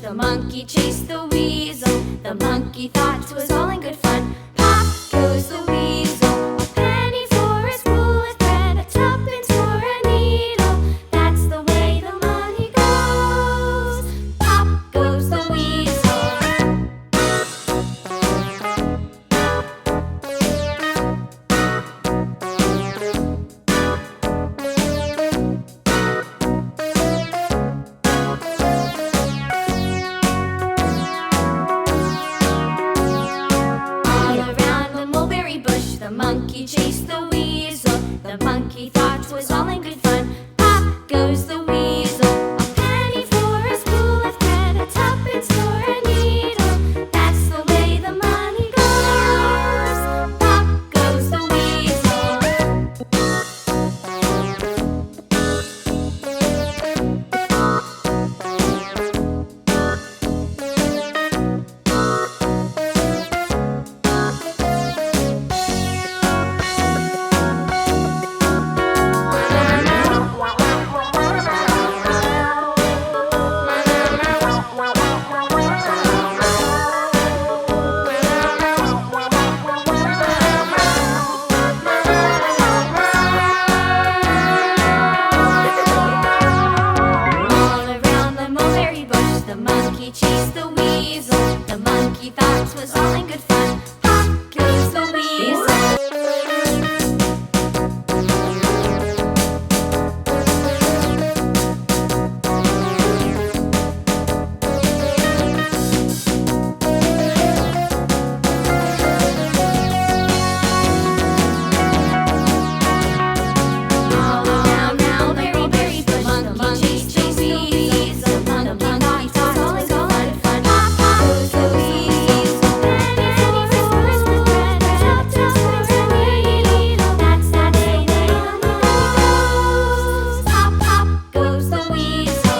The monkey chased the weasel. The monkey thought 'twas all in good fun. Pop goes the weasel. A penny for a spool of thread, a tuppence for a needle. That's the way the money goes. Pop goes the weasel. The monkey chased the weasel. The monkey thought 'twas all in good fun. Pop goes the weasel. A penny for a spool of thread, a tuppence for a needle. That's the way the money goes. Pop goes the weasel. The monkey chased the weasel. The monkey thought 'twas all in good fun. Pop goes the weasel. All around mulberry bush, the monkey chased the weasel. The monkey thought 'twas all in good fun. Pop goes the weasel. Penny for a spool of thread, a tuppence for a needle. That's the way the money goes. Pop, pop goes the weasel.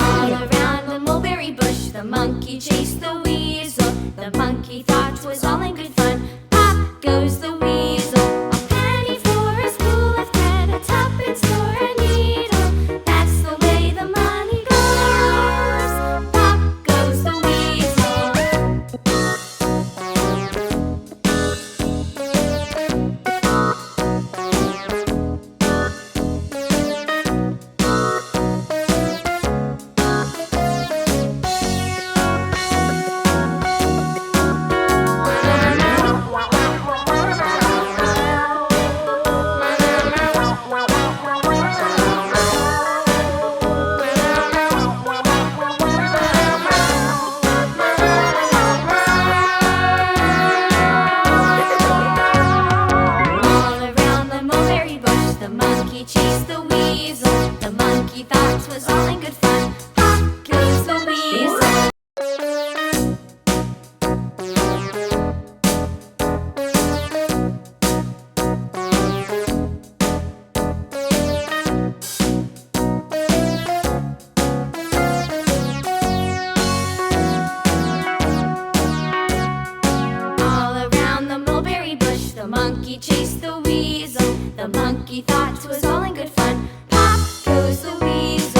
All around the mulberry bush, the monkey chased the weasel. The monkey thought 'twas all in good fun. Pop goes the weasel. A penny for a spool of thread, a tuppence for a needle. That's the way the money goes. Pop goes the weasel. All around the mulberry bush, the monkey chased the weasel. The monkey thought 'twas all in good fun. Pop goes the weasel. All around the mulberry bush, the monkey chased the weasel. The monkey thought 'twas all in good fun. Pop goes the weasel.